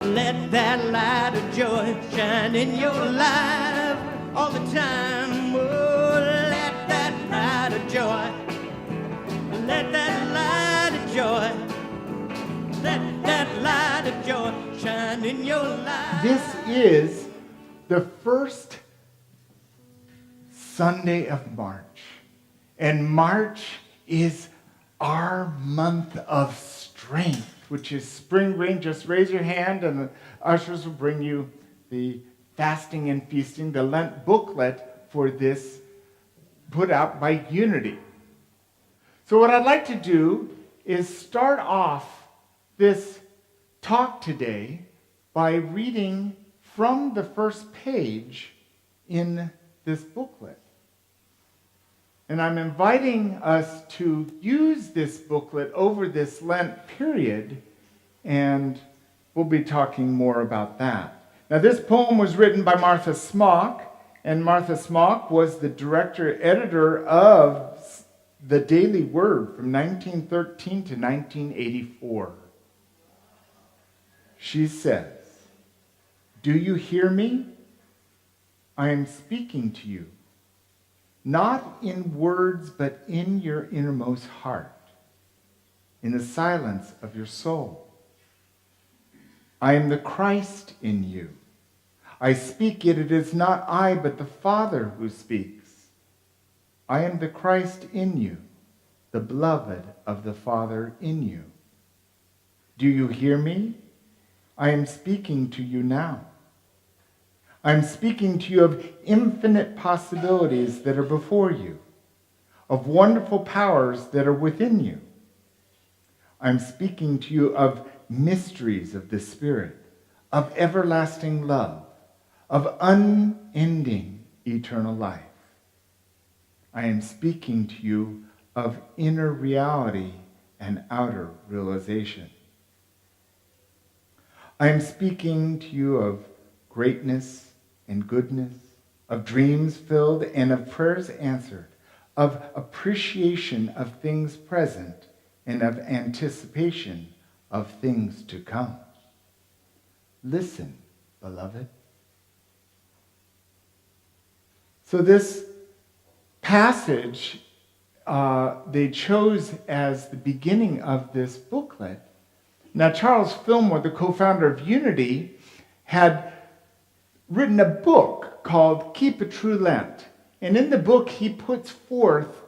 Let that light of joy shine in your life all the time. Oh, let that light of joy, let that light of joy, let that light of joy shine in your life. This is the first Sunday of March. And March is our month of strength, which is spring rain. Just raise your hand and the ushers will bring you the fasting and feasting, the Lent booklet for this, put out by Unity. So what I'd like to do is start off this talk today by reading from the first page in this booklet. And I'm inviting us to use this booklet over this Lent period, and we'll be talking more about that. Now, this poem was written by Martha Smock, and Martha Smock was the director-editor of The Daily Word from 1913 to 1984. She says, "Do you hear me? I am speaking to you. Not in words, but in your innermost heart, in the silence of your soul. I am the Christ in you. I speak, yet it is not I, but the Father who speaks. I am the Christ in you, the beloved of the Father in you. Do you hear me? I am speaking to you now. I'm speaking to you of infinite possibilities that are before you, of wonderful powers that are within you. I'm speaking to you of mysteries of the Spirit, of everlasting love, of unending eternal life. I am speaking to you of inner reality and outer realization. I am speaking to you of greatness and goodness, of dreams filled and of prayers answered, of appreciation of things present and of anticipation of things to come. Listen, beloved." So this passage they chose as the beginning of this booklet. Now, Charles Fillmore, the co-founder of Unity, had written a book called Keep a True Lent. And in the book, he puts forth,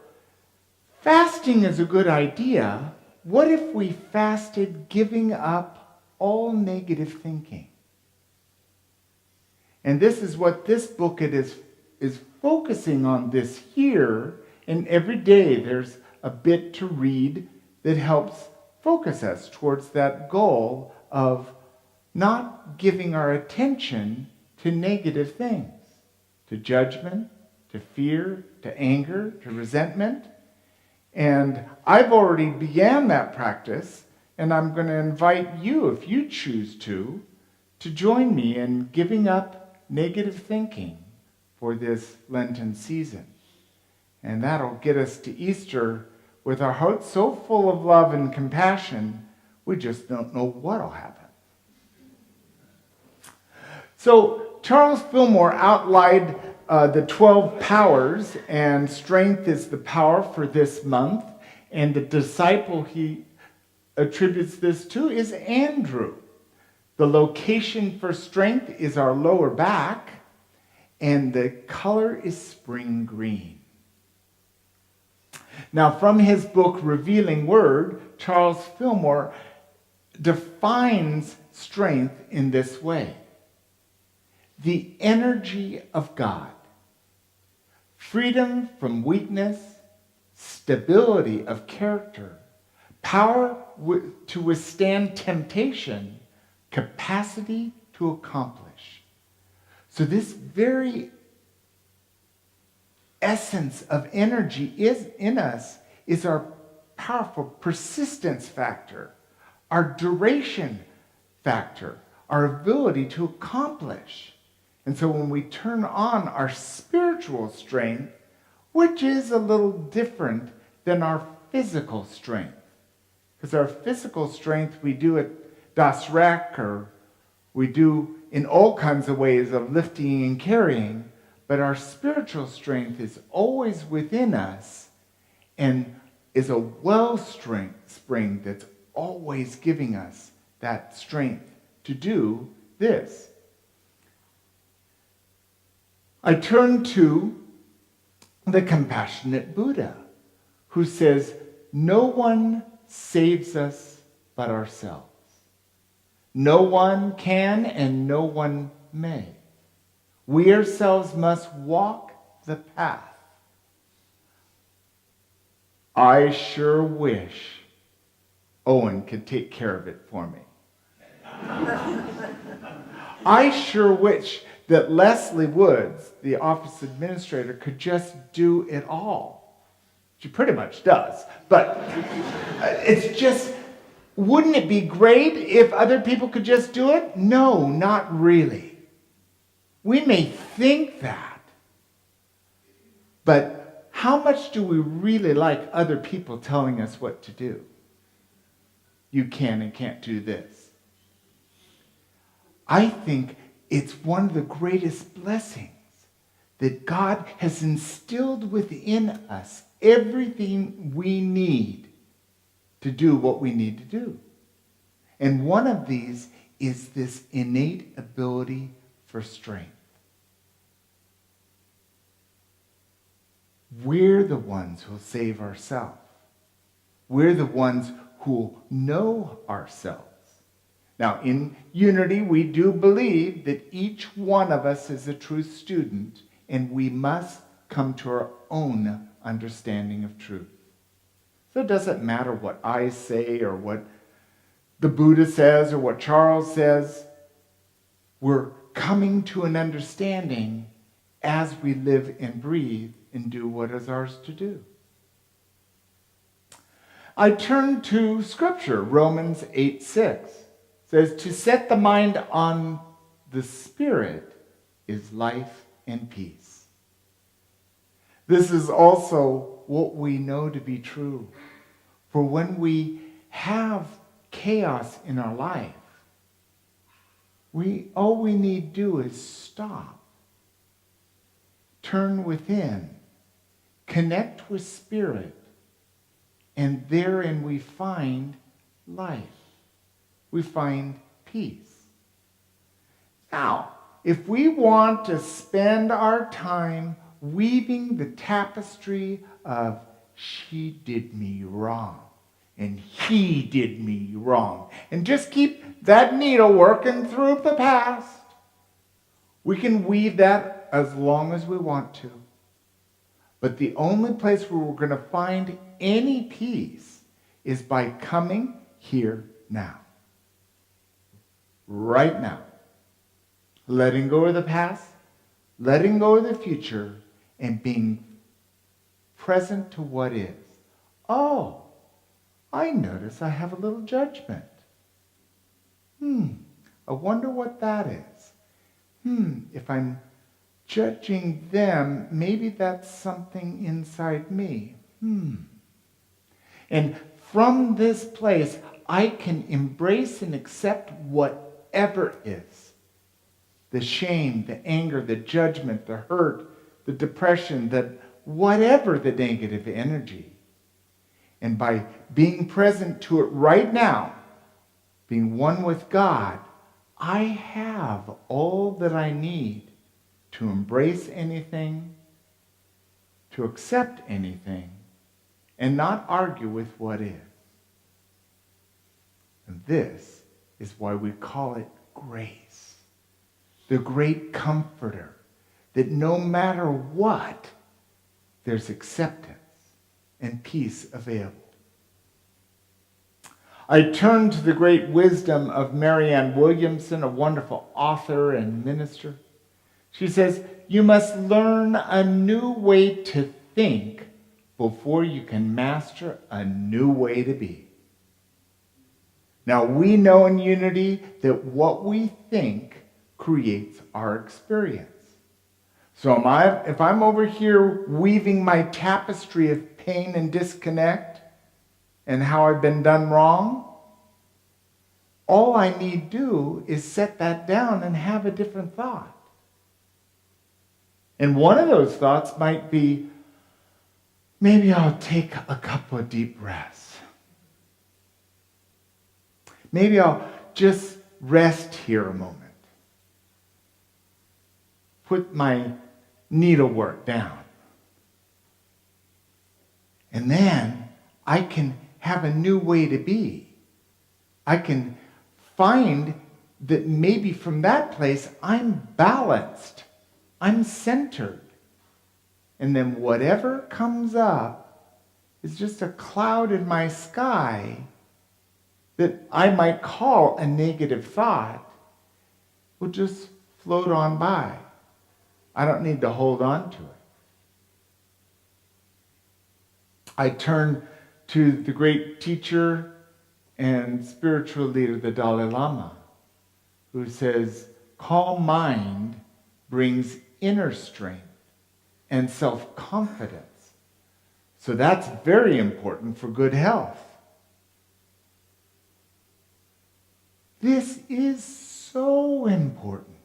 fasting is a good idea. What if we fasted giving up all negative thinking? And this is what this booklet is focusing on this year. And every day there's a bit to read that helps focus us towards that goal of not giving our attention to negative things, to judgment, to fear, to anger, to resentment. And I've already began that practice, and I'm going to invite you, if you choose to join me in giving up negative thinking for this Lenten season. And that'll get us to Easter with our hearts so full of love and compassion, we just don't know what'll happen. So Charles Fillmore outlined the 12 powers, and strength is the power for this month. And the disciple he attributes this to is Andrew. The location for strength is our lower back, and the color is spring green. Now, from his book, Revealing Word, Charles Fillmore defines strength in this way: the energy of God, freedom from weakness, stability of character, power to withstand temptation, capacity to accomplish. So this very essence of energy is in us is our powerful persistence factor, our duration factor, our ability to accomplish. And so when we turn on our spiritual strength, which is a little different than our physical strength, because our physical strength we do at Das Rec, or We do in all kinds of ways of lifting and carrying, but our spiritual strength is always within us and is a wellspring that's always giving us that strength to do this. I turn to the compassionate Buddha, who says, no one saves us but ourselves. No one can and no one may. We ourselves must walk the path. I sure wish Owen could take care of it for me. I sure wish that Leslie Woods, the office administrator, could just do it all. She pretty much does. But it's just, wouldn't it be great if other people could just do it? No, not really. We may think that. But how much do we really like other people telling us what to do? You can and can't do this. I think it's one of the greatest blessings that God has instilled within us everything we need to do what we need to do. And one of these is this innate ability for strength. We're the ones who'll save ourselves. We're the ones who know ourselves. Now, in Unity, we do believe that each one of us is a truth student, and we must come to our own understanding of truth. So it doesn't matter what I say or what the Buddha says or what Charles says. We're coming to an understanding as we live and breathe and do what is ours to do. I turn to Scripture, Romans 8:6. Says, to set the mind on the Spirit is life and peace. This is also what we know to be true. For when we have chaos in our life, all we need to do is stop, turn within, connect with Spirit, and therein we find life. We find peace. Now, if we want to spend our time weaving the tapestry of she did me wrong and he did me wrong, and just keep that needle working through the past, we can weave that as long as we want to. But the only place where we're going to find any peace is by coming here now. Right now. Letting go of the past, letting go of the future, and being present to what is. Oh, I notice I have a little judgment. I wonder what that is. If I'm judging them, maybe that's something inside me. And from this place, I can embrace and accept whatever is. The shame, the anger, the judgment, the hurt, the depression, whatever the negative energy. And by being present to it right now, being one with God, I have all that I need to embrace anything, to accept anything, and not argue with what is. And this is why we call it grace. The great comforter, that no matter what, there's acceptance and peace available. I turn to the great wisdom of Marianne Williamson, a wonderful author and minister. She says, you must learn a new way to think before you can master a new way to be. Now, we know in Unity that what we think creates our experience. So if I'm over here weaving my tapestry of pain and disconnect and how I've been done wrong, all I need do is set that down and have a different thought. And one of those thoughts might be, maybe I'll take a couple of deep breaths. Maybe I'll just rest here a moment. Put my needlework down. And then I can have a new way to be. I can find that maybe from that place I'm balanced. I'm centered. And then whatever comes up is just a cloud in my sky that I might call a negative thought will just float on by. I don't need to hold on to it. I turn to the great teacher and spiritual leader, the Dalai Lama, who says, calm mind brings inner strength and self-confidence. So that's very important for good health. This is so important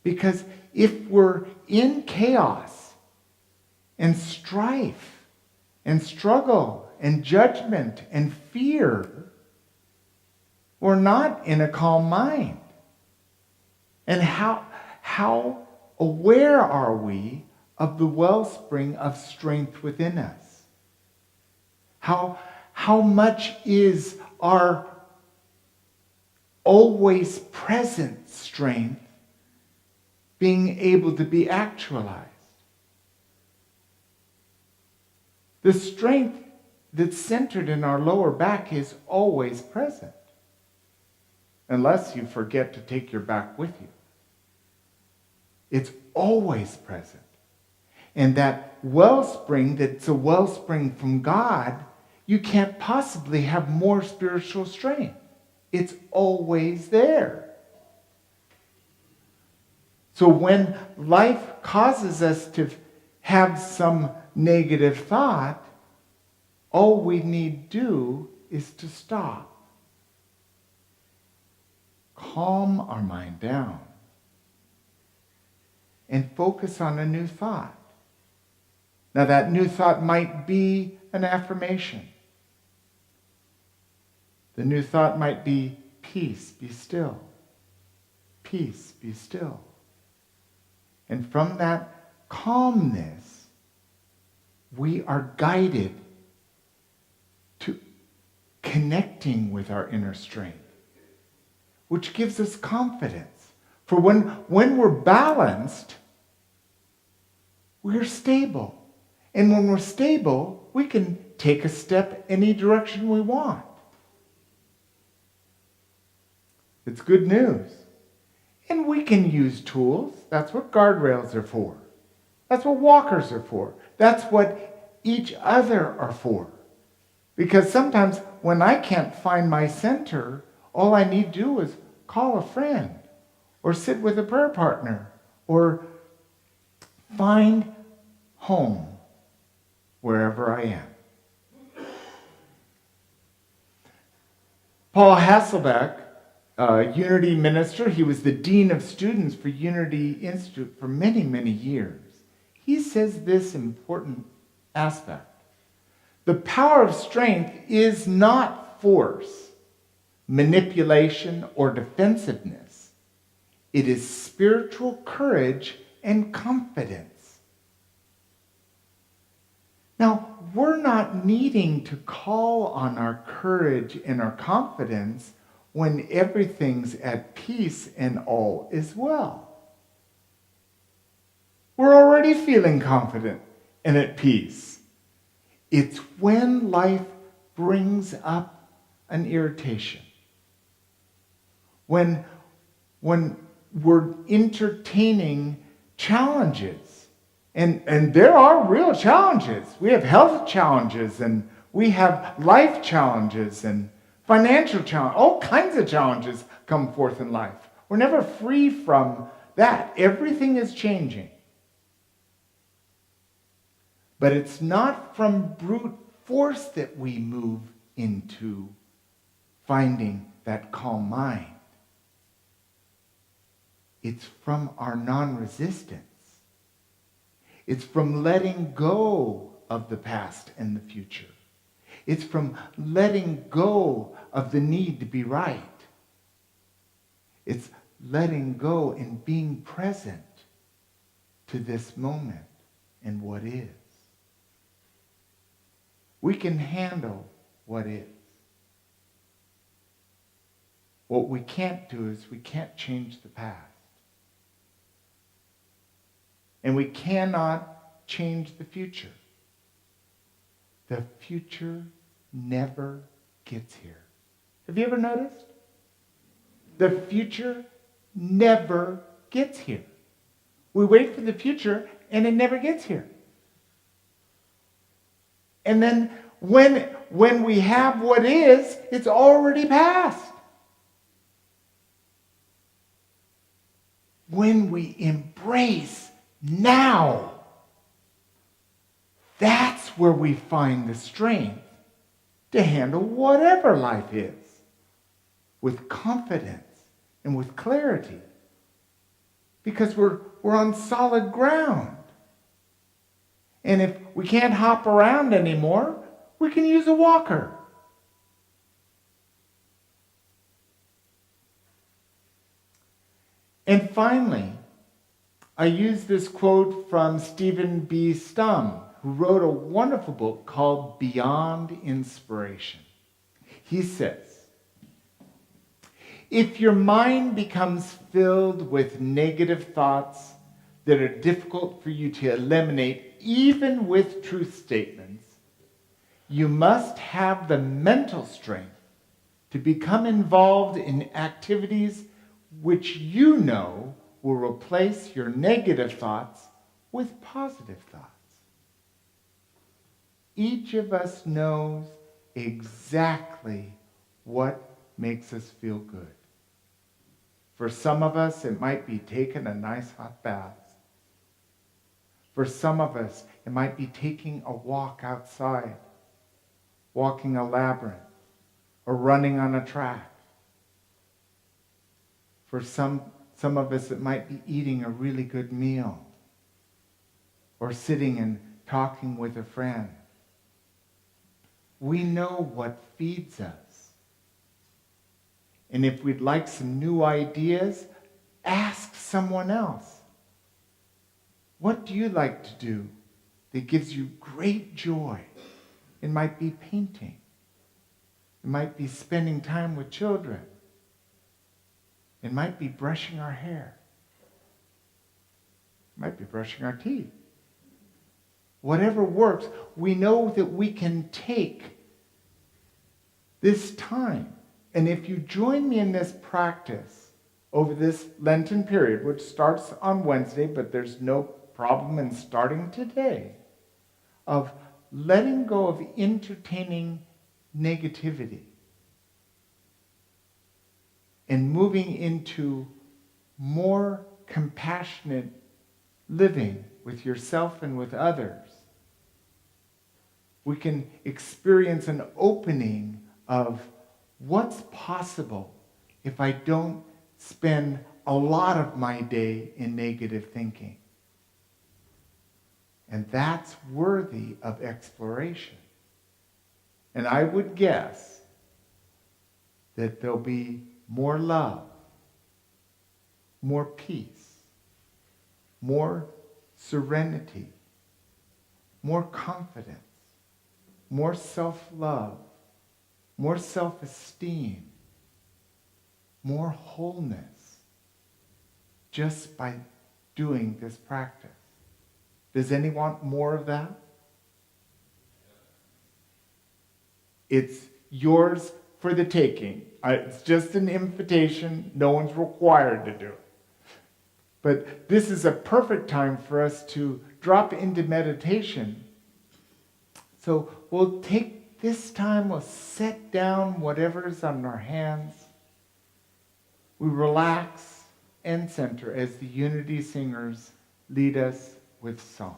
because if we're in chaos and strife and struggle and judgment and fear, we're not in a calm mind. And how aware are we of the wellspring of strength within us? How much is our always present strength being able to be actualized? The strength that's centered in our lower back is always present, unless you forget to take your back with you. It's always present. And that wellspring, that's a wellspring from God, you can't possibly have more spiritual strength. It's always there. So when life causes us to have some negative thought, all we need to do is to stop. Calm our mind down and focus on a new thought. Now that new thought might be an affirmation. The new thought might be, peace, be still. Peace, be still. And from that calmness, we are guided to connecting with our inner strength, which gives us confidence. For when we're balanced, we're stable. And when we're stable, we can take a step any direction we want. It's good news. And we can use tools. That's what guardrails are for. That's what walkers are for. That's what each other are for. Because sometimes when I can't find my center, all I need to do is call a friend or sit with a prayer partner or find home wherever I am. Paul Hasselbeck, Unity minister, he was the dean of students for Unity Institute for many, many years. He says this important aspect. The power of strength is not force, manipulation, or defensiveness. It is spiritual courage and confidence. Now, we're not needing to call on our courage and our confidence when everything's at peace and all is well. We're already feeling confident and at peace. It's when life brings up an irritation. When we're entertaining challenges. And there are real challenges. We have health challenges and we have life challenges and financial challenges. All kinds of challenges come forth in life. We're never free from that. Everything is changing. But it's not from brute force that we move into finding that calm mind. It's from our non-resistance. It's from letting go of the past and the future. It's from letting go of the need to be right. It's letting go and being present to this moment and what is. We can handle what is. What we can't do is we can't change the past. And we cannot change the future. The future never gets here. Have you ever noticed? The future never gets here. We wait for the future and it never gets here. And then when we have what is, it's already past. When we embrace now, that's where we find the strength to handle whatever life is with confidence and with clarity, because we're on solid ground. And if we can't hop around anymore, we can use a walker. And finally, I use this quote from Stephen B. Stum, who wrote a wonderful book called Beyond Inspiration. He says, if your mind becomes filled with negative thoughts that are difficult for you to eliminate, even with truth statements, you must have the mental strength to become involved in activities which you know will replace your negative thoughts with positive thoughts. Each of us knows exactly what makes us feel good. For some of us, it might be taking a nice hot bath. For some of us, it might be taking a walk outside, walking a labyrinth, or running on a track. For some of us, it might be eating a really good meal, or sitting and talking with a friend. We know what feeds us. And if we'd like some new ideas, ask someone else. What do you like to do that gives you great joy? It might be painting. It might be spending time with children. It might be brushing our hair. It might be brushing our teeth. Whatever works, we know that we can take this time. And if you join me in this practice over this Lenten period, which starts on Wednesday, but there's no problem in starting today, of letting go of entertaining negativity and moving into more compassionate living with yourself and with others, we can experience an opening of what's possible if I don't spend a lot of my day in negative thinking. And that's worthy of exploration. And I would guess that there'll be more love, more peace, more serenity, more confidence, more self-love, more self-esteem, more wholeness, just by doing this practice. Does anyone want more of that? It's yours for the taking. It's just an invitation. No one's required to do it. But this is a perfect time for us to drop into meditation. So we'll take this time, we'll set down whatever's on our hands. We relax and center as the unity singers lead us with song.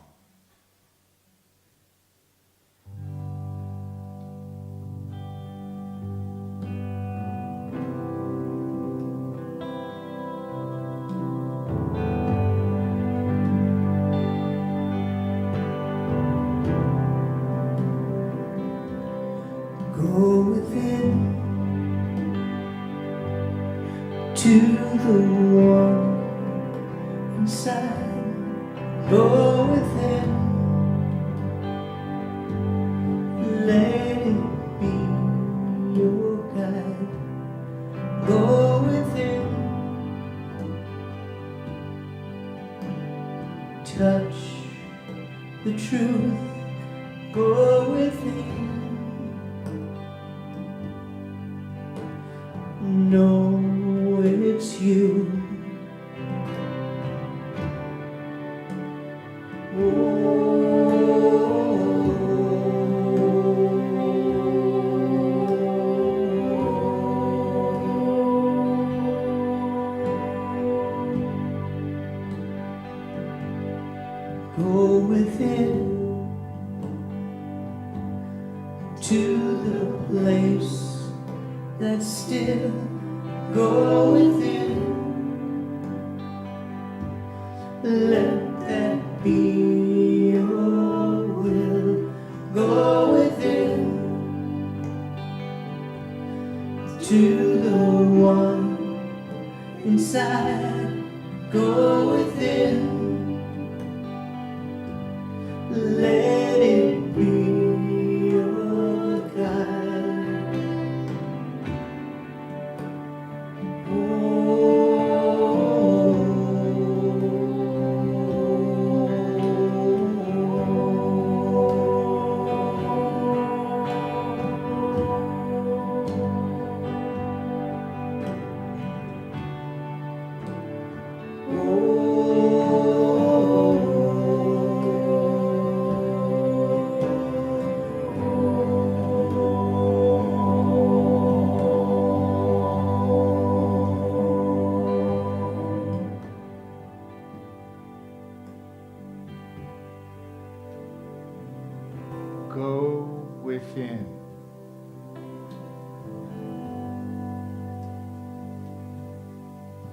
to the one inside. Go within. Let it be your guide. Go within. Touch the truth. Go within. Know it's you. Go within to the place that's still. Go within. Let that be your will. Go within to the one inside. Go within. Let it be your guide. Go within.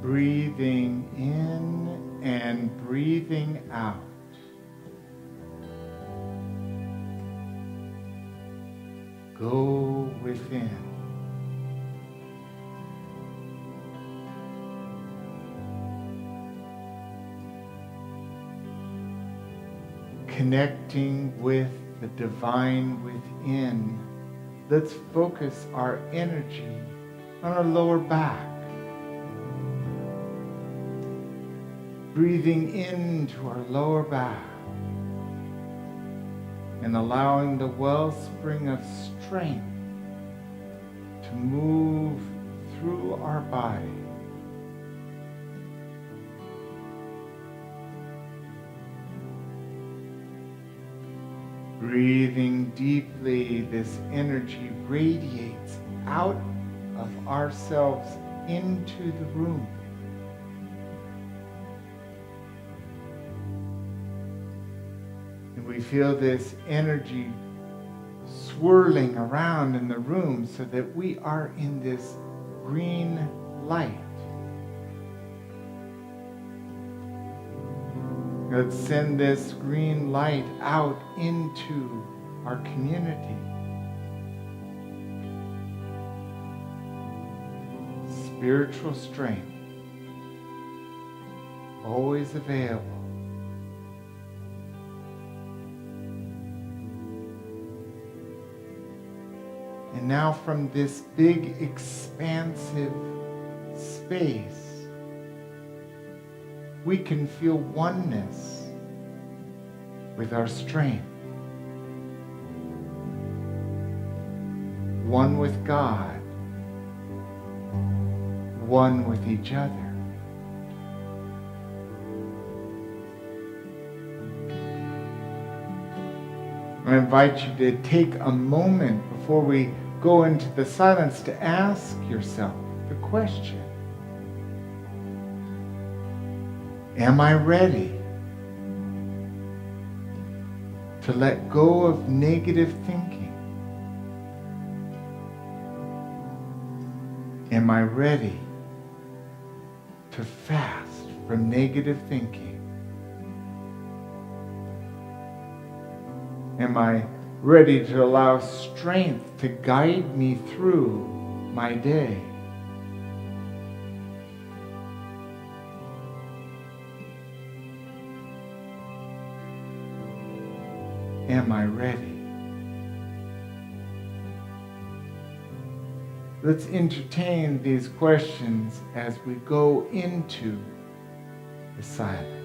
Breathing in and breathing out. Go within. Connecting with the divine within, let's focus our energy on our lower back. Breathing into our lower back and allowing the wellspring of strength to move through our body. Breathing deeply, this energy radiates out of ourselves into the room. And we feel this energy swirling around in the room so that we are in this green light. Let's send this green light out into our community. Spiritual strength, always available. And now from this big, expansive space, we can feel oneness with our strength. One with God, one with each other. I invite you to take a moment before we go into the silence to ask yourself the question: am I ready to let go of negative thinking? Am I ready to fast from negative thinking? Am I ready to allow strength to guide me through my day? Am I ready? Let's entertain these questions as we go into the silence.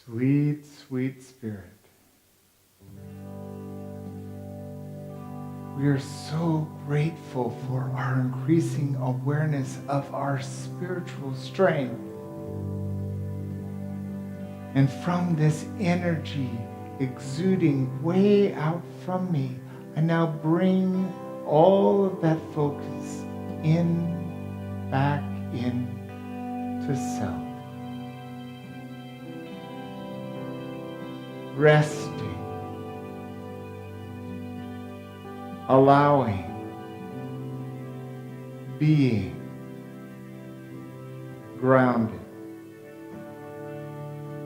Sweet, sweet Spirit, we are so grateful for our increasing awareness of our spiritual strength. And from this energy exuding way out from me, I now bring all of that focus back in to self. Resting, allowing, being grounded,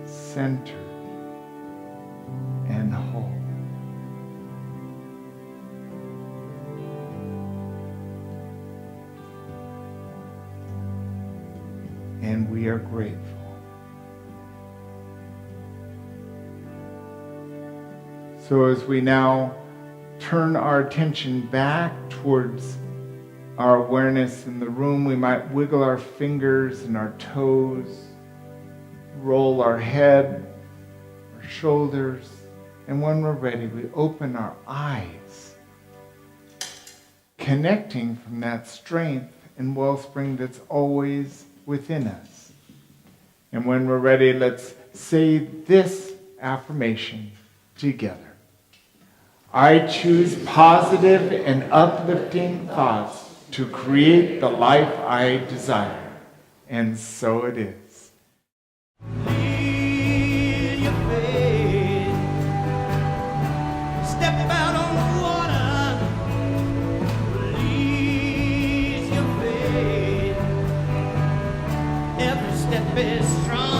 centered, and whole. And we are grateful. So as we now turn our attention back towards our awareness in the room, we might wiggle our fingers and our toes, roll our head, our shoulders, and when we're ready, we open our eyes, connecting from that strength and wellspring that's always within us. And when we're ready, let's say this affirmation together. I choose positive and uplifting thoughts to create the life I desire. And so it is. Lead your faith. Step out on the water. Release your faith. Every step is strong.